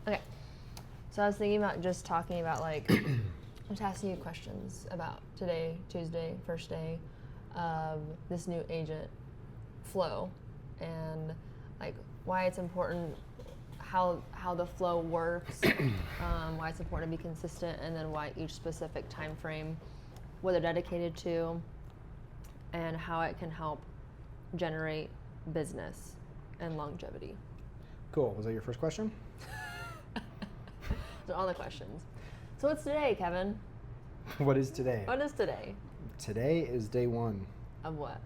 Okay. So I was thinking about just talking about just asking you questions about today, Tuesday, first day of this new agent flow, and why it's important, how the flow works, why it's important to be consistent, and then why each specific time frame, what they're dedicated to, and how it can help generate business and longevity. Cool. Was that your first question? Those are all the questions. So what's today, Kevin? What is today? What is today? Today is day one. Of what?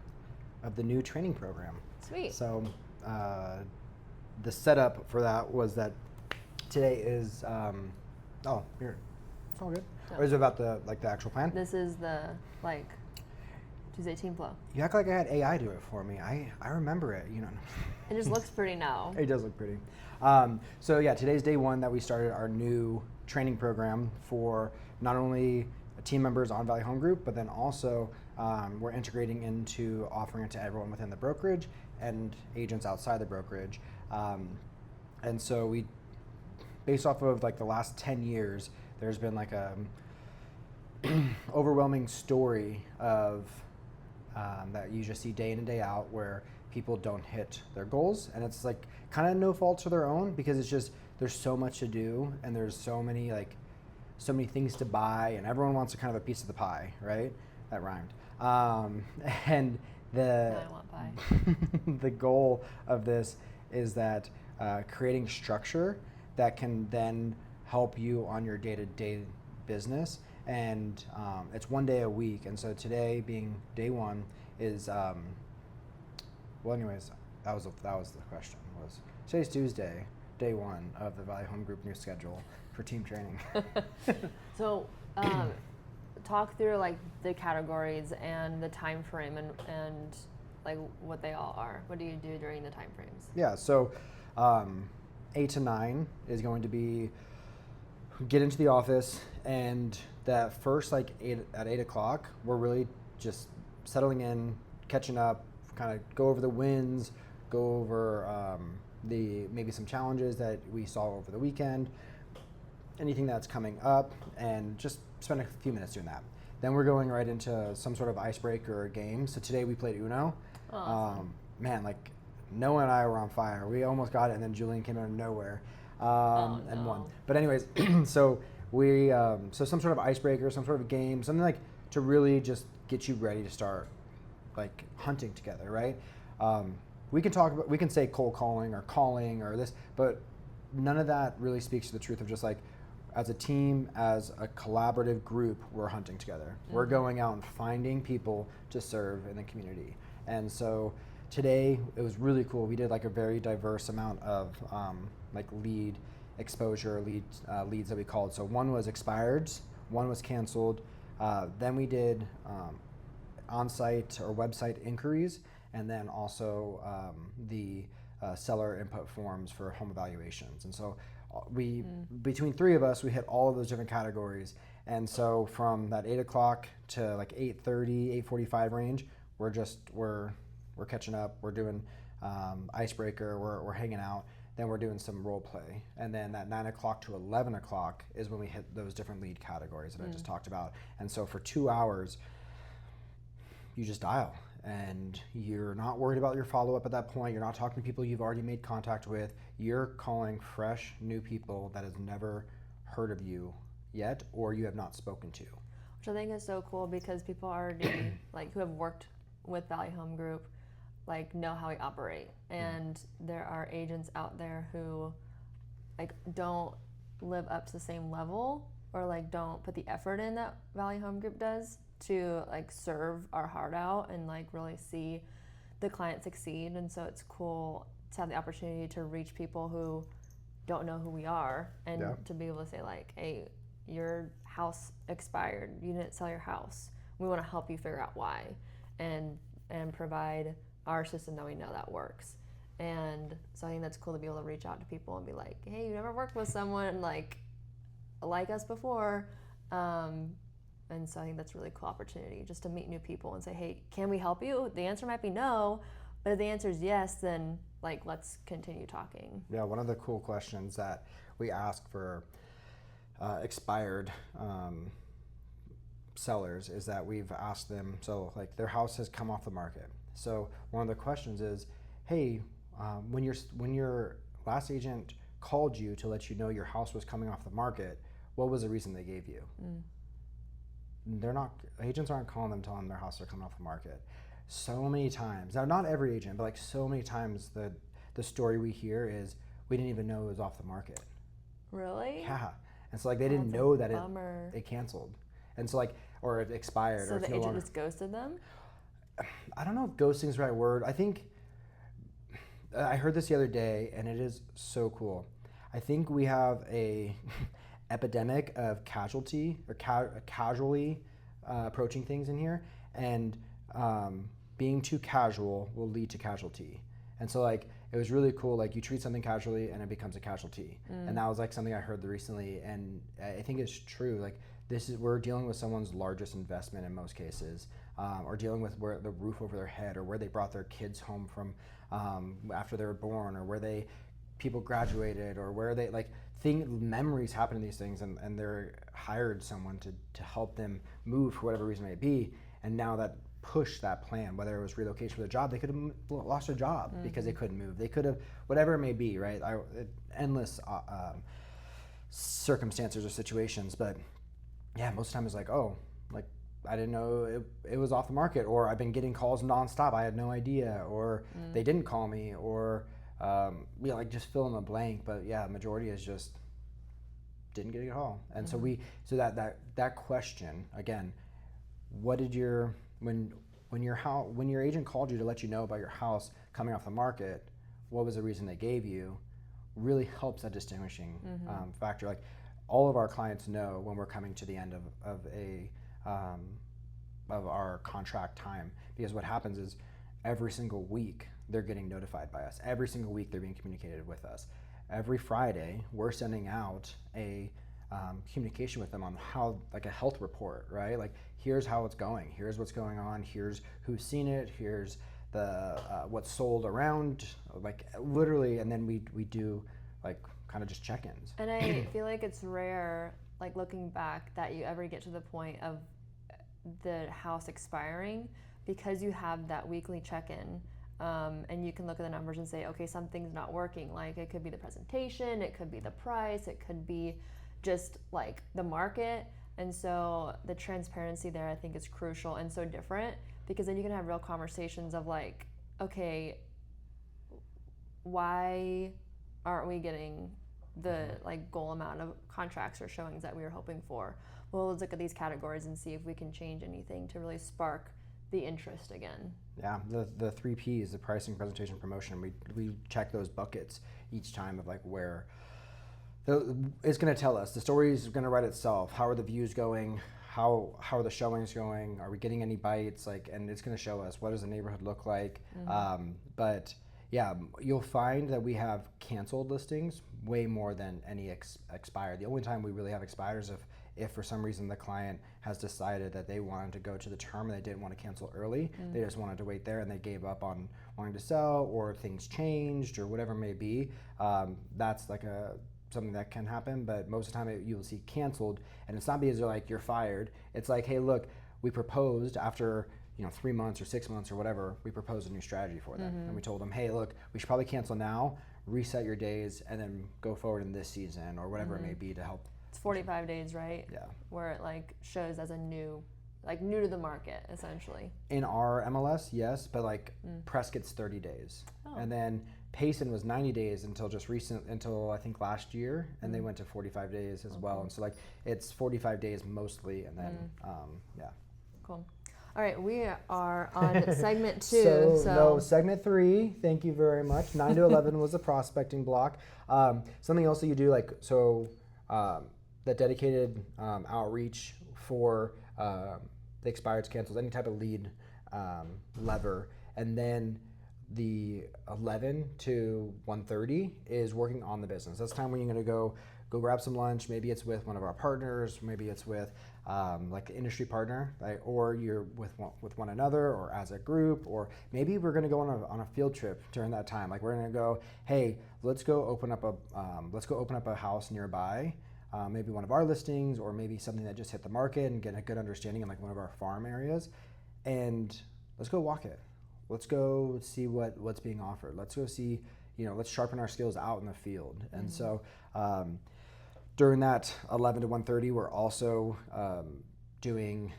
Of the new training program. Sweet. So the setup for that was that today is, here, it's all good. No. Or is it about the actual plan? This is the Tuesday team flow. You act like I had AI do it for me. I remember it, It just looks pretty now. It does look pretty. So yeah, today's day one that we started our new training program for not only team members on Valle Home Group, but then also we're integrating into offering it to everyone within the brokerage and agents outside the brokerage. And so we, based off of the last 10 years, there's been a overwhelming story of that you just see day in and day out where people don't hit their goals, and it's kind of no fault to their own, because it's just there's so much to do and there's so many things to buy, and everyone wants a kind of a piece of the pie, right? That rhymed. And I want pie. the goal of this is that creating structure that can then help you on your day-to-day business, and it's one day a week. And so today, being day one, is well, anyways, that was the question. Was today's Tuesday, day one of the Valle Home Group new schedule for team training. So, talk through the categories and the time frame and what they all are. What do you do during the time frames? Yeah, so 8 to 9 is going to be get into the office, and that first at 8 o'clock, we're really just settling in, catching up, kind of go over the wins, go over maybe some challenges that we saw over the weekend, anything that's coming up, and just spend a few minutes doing that. Then we're going right into some sort of icebreaker game. So today we played Uno. Awesome. Man, Noah and I were on fire. We almost got it, and then Julian came out of nowhere and won. But anyways, so we so some sort of icebreaker, some sort of game, something to really just get you ready to start hunting together, right? We can say cold calling or this, but none of that really speaks to the truth of just as a team, as a collaborative group, we're hunting together. Mm-hmm. We're going out and finding people to serve in the community. And so today it was really cool. We did a very diverse amount of lead exposure, leads that we called. So one was expireds, one was canceled. Then we did on-site or website inquiries, and then also the seller input forms for home evaluations. And so between three of us, we hit all of those different categories. And so from that 8 o'clock to 8:30, 8:45 range, we're catching up. We're doing icebreaker. We're hanging out. Then we're doing some role play. And then that 9 o'clock to 11 o'clock is when we hit those different lead categories that I just talked about. And so for 2 hours, you just dial, and you're not worried about your follow-up at that point. You're not talking to people you've already made contact with. You're calling fresh, new people that have never heard of you yet, or you have not spoken to. Which I think is so cool, because people already who have worked with Valle Home Group know how we operate, and there are agents out there who don't live up to the same level, or don't put the effort in that Valle Home Group does to serve our heart out and really see the client succeed. And so it's cool to have the opportunity to reach people who don't know who we are, and to be able to say hey, your house expired, you didn't sell your house, we want to help you figure out why, and provide our system that we know that works. And so I think that's cool to be able to reach out to people and be hey, you never worked with someone like us before. And so I think that's a really cool opportunity, just to meet new people and say, hey, can we help you? The answer might be no, but if the answer is yes, then like, let's continue talking. Yeah, one of the cool questions that we ask for expired sellers is that we've asked them, so like their house has come off the market. So one of the questions is, hey, when your last agent called you to let you know your house was coming off the market, what was the reason they gave you? Agents aren't calling them telling them their house are coming off the market. So many times, now not every agent, but like so many times the story we hear is we didn't even know it was off the market. Really? Yeah. And so like they didn't know that it canceled. And so like, or it expired. So or the agent just ghosted them? I don't know if ghosting is the right word. I think, I heard this the other day and it is so cool. I think we have a epidemic of casually approaching things in here, and being too casual will lead to casualty. And so like it was really cool, like you treat something casually and it becomes a casualty. And that was like something I heard recently, and I think it's true. Like we're dealing with someone's largest investment in most cases, or dealing with where the roof over their head, or where they brought their kids home from after they were born, or where people graduated, or where they memories happen in these things, and they're hired someone to help them move for whatever reason it may be. And now that push that plan, whether it was relocation for the job, they could have lost their job because they couldn't move. They could have, whatever it may be, right? Endless circumstances or situations. But yeah, most of the time it's like, oh, like I didn't know it was off the market, or I've been getting calls nonstop. I had no idea, or they didn't call me, or like just fill in the blank. But yeah, majority is just didn't get a call. And so that question again, what did when your agent called you to let you know about your house coming off the market, what was the reason they gave you? Really helps that distinguishing factor. Like all of our clients know when we're coming to the end of our contract time, because what happens is every single week they're getting notified by us. Every single week they're being communicated with us. Every Friday we're sending out a communication with them on how, like a health report, right? Like here's how it's going, here's what's going on, here's who's seen it, here's the what's sold around, like literally. And then we do like kind of just check-ins. And I feel like it's rare, like looking back, that you ever get to the point of the house expiring, because you have that weekly check-in. And you can look at the numbers and say, okay, something's not working. Like it could be the presentation, it could be the price, it could be just like the market. And so the transparency there, I think, is crucial and so different, because then you can have real conversations of like, okay, why aren't we getting the like goal amount of contracts or showings that we were hoping for? Well, let's look at these categories and see if we can change anything to really spark the interest again. Yeah, the 3 Ps, the pricing, presentation, promotion, we check those buckets each time of like where it's going to tell us. The story is going to write itself. How are the views going? How are the showings going? Are we getting any bites? Like, and it's going to show us what does the neighborhood look like. But yeah, you'll find that we have canceled listings way more than any expired. The only time we really have expired is if for some reason the client has decided that they wanted to go to the term and they didn't want to cancel early. They just wanted to wait there and they gave up on wanting to sell, or things changed, or whatever it may be. That's like something that can happen, but most of the time you will see canceled, and it's not because they're like, you're fired. It's like, hey, look, we proposed after 3 months or 6 months or whatever, we proposed a new strategy for them. And we told them, hey, look, we should probably cancel now, reset your days, and then go forward in this season or whatever it may be to help. It's 45 days, right? Yeah. Where it like shows as a new to the market, essentially. In our MLS, yes, but like Prescott's 30 days. And then Payson was 90 days until I think last year, and they went to 45 days as well. And so like it's 45 days mostly, and then yeah. Cool. All right, we are on segment 2. No, segment 3. Thank you very much. 9 to 11 was the prospecting block. Something else that you do, like that dedicated outreach for the expireds, cancels, any type of lead lever, and then the 11 to 1:30 is working on the business. That's time when you're going to go grab some lunch. Maybe it's with one of our partners, maybe it's with like the industry partner, right? Or you're with one another, or as a group, or maybe we're going to go on a field trip during that time. Like we're going to go, hey, let's go open up a house nearby. Maybe one of our listings, or maybe something that just hit the market, and get a good understanding in like one of our farm areas, and let's go walk it. Let's go see what's being offered. Let's go see, let's sharpen our skills out in the field. And so during that 11 to 1:30, we're also doing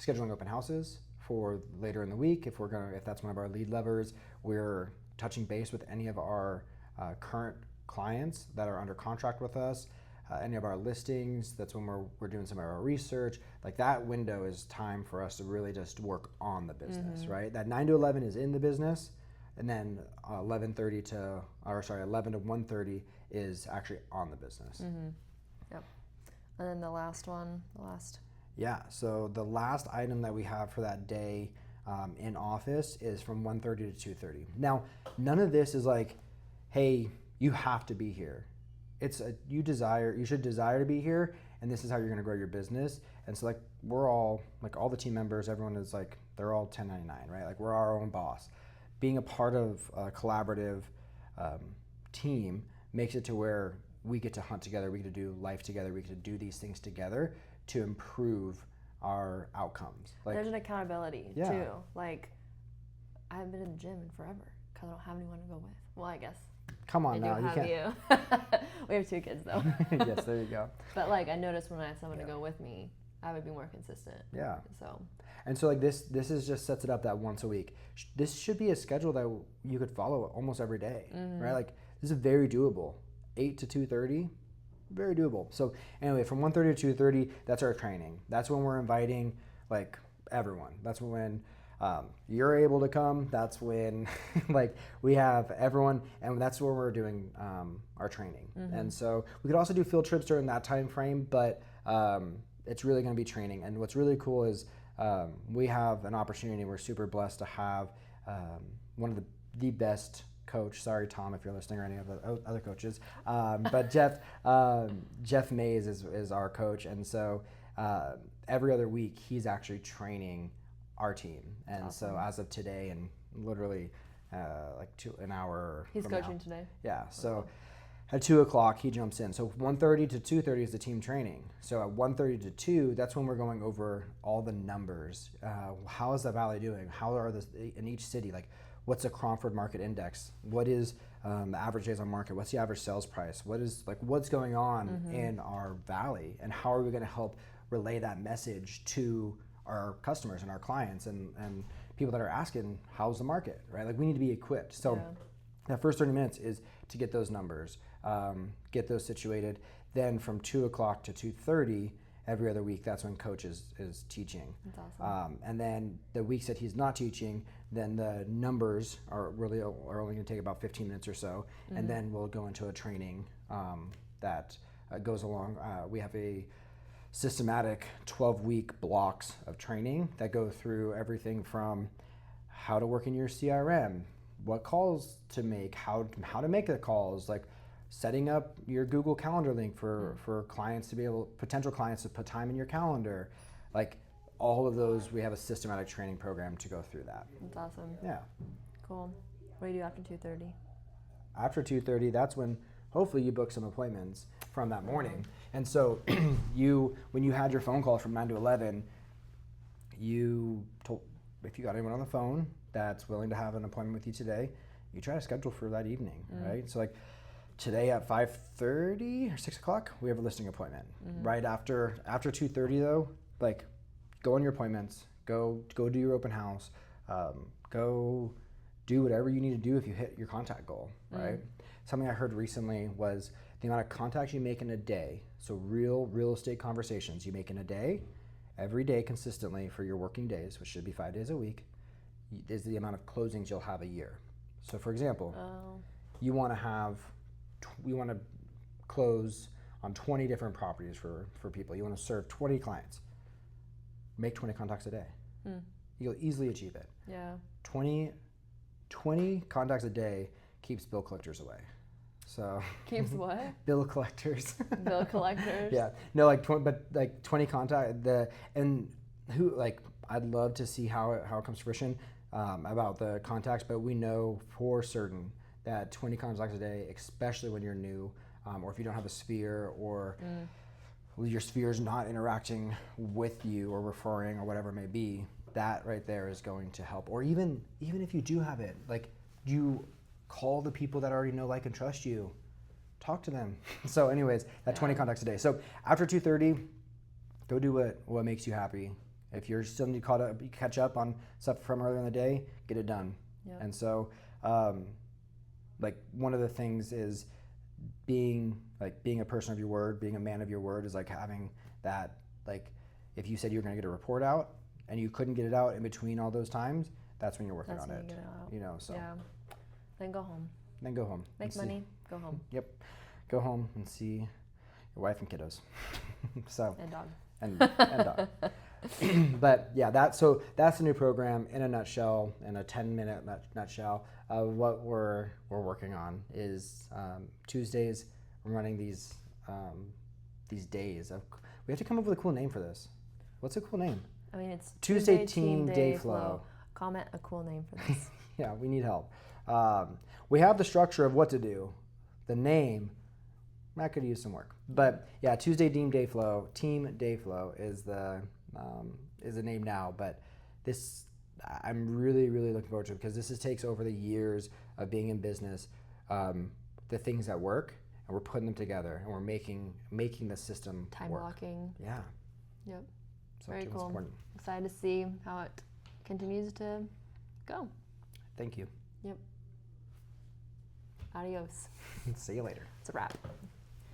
scheduling open houses for later in the week. If that's one of our lead levers, we're touching base with any of our current clients that are under contract with us, any of our listings. That's when we're doing some of our research. Like that window is time for us to really just work on the business, right? That 9 to 11 is in the business, and then 11 to 1:30 is actually on the business. Yep. And then the last. Yeah, so the last item that we have for that day in office is from 1:30 to 2:30. Now, none of this is like, hey, you have to be here. It's you should desire to be here, and this is how you're going to grow your business. And so like we're all, like all the team members, everyone is like, they're all 1099, right? Like we're our own boss. Being a part of a collaborative team makes it to where we get to hunt together, we get to do life together, we get to do these things together to improve our outcomes. Like, there's an accountability too. Like I haven't been in the gym in forever because I don't have anyone to go with. Well, I guess. Come on now, you can't. You. We have 2 kids though. Yes, there you go. But like I noticed when I had someone to go with me, I would be more consistent. Yeah. And so like this is just sets it up that once a week. This should be a schedule that you could follow almost every day, right? Like this is very doable. 8 to 2:30, very doable. So anyway, from 1:30 to 2:30, that's our training. That's when we're inviting like everyone. That's when you're able to come. That's when like we have everyone, and that's where we're doing our training. And so we could also do field trips during that time frame, but it's really going to be training. And what's really cool is we have an opportunity. We're super blessed to have one of the best coach. Sorry, Tom, if you're listening, or any of the other coaches. But Jeff Mays is our coach, and so every other week he's actually training our team. And awesome. So as of today, and literally like an hour. He's from coaching now, today. Yeah. So at 2:00 he jumps in. So 1:30 to 2:30 is the team training. So at 1:30 to 2, that's when we're going over all the numbers. How is the Valley doing? How are in each city? Like, what's the Cromford Market Index? What is the average days on market? What's the average sales price? What's going on in our valley, and how are we going to help relay that message to our customers and our clients and people that are asking, how's the market, right? Like we need to be equipped. So that first 30 minutes is to get those numbers, get those situated. Then from 2:00 to 2:30 every other week, that's when coach is teaching. That's awesome. And then the weeks that he's not teaching, then the numbers are only going to take about 15 minutes or so. And then we'll go into a training that goes along. We have a systematic 12-week blocks of training that go through everything from how to work in your CRM, what calls to make, how to make the calls, like setting up your Google Calendar link for clients to be potential clients to put time in your calendar. Like all of those, we have a systematic training program to go through that. That's awesome. Yeah. Cool. What do you do after 2:30? After 2:30, that's when hopefully you book some appointments from that morning. And so when you had your phone call from 9 to 11, you told, if you got anyone on the phone that's willing to have an appointment with you today, you try to schedule for that evening, right? So like today at 5:30 or 6:00, we have a listing appointment. Right after 2:30 though, like go on your appointments, go do your open house, go do whatever you need to do if you hit your contact goal, right? Something I heard recently was the amount of contacts you make in a day, so real estate conversations you make in a day, every day consistently for your working days, which should be 5 days a week, is the amount of closings you'll have a year. So for example, you want to close on 20 different properties for people. You want to serve 20 clients. Make 20 contacts a day. You'll easily achieve it. Yeah. 20 contacts a day keeps bill collectors away. So Keeps what? bill collectors. Bill collectors. Yeah, no, like 20 contact I'd love to see how it comes to fruition about the contacts, but we know for certain that 20 contacts a day, especially when you're new, or if you don't have a sphere, or your sphere is not interacting with you or referring or whatever it may be, that right there is going to help. Or even if you do have it, like, you call the people that already know, like, and trust you. Talk to them. So anyways, that 20 contacts a day. So after 2:30, go do what makes you happy. If you're still need to catch up on stuff from earlier in the day, get it done. Yep. And so, like, one of the things is being a person of your word, being a man of your word, is like having that, like, if you said you were going to get a report out and you couldn't get it out in between all those times, that's when you're working on it. Get it out. You know, so. Yeah. Then go home. Then go home. Make money. Go home. Yep. Go home and see your wife and kiddos. So. And dog. And dog. But yeah, that's the new program in a nutshell, in a 10-minute nutshell of what we're working on. Is Tuesdays we're running these days of, we have to come up with a cool name for this. What's a cool name? I mean, it's Tuesday Team Day Flow. Comment a cool name for this. Yeah, we need help. We have the structure of what to do. The name, I could use some work. But yeah, Tuesday Team Day Flow is the name now. But this, I'm really, really looking forward to it, because this takes over the years of being in business, the things that work, and we're putting them together, and we're making the system Time work. blocking. Yeah. Yep. So Very it's cool. important. Excited to see how it continues to go. Thank you. Yep. Adios. See you later. It's a wrap.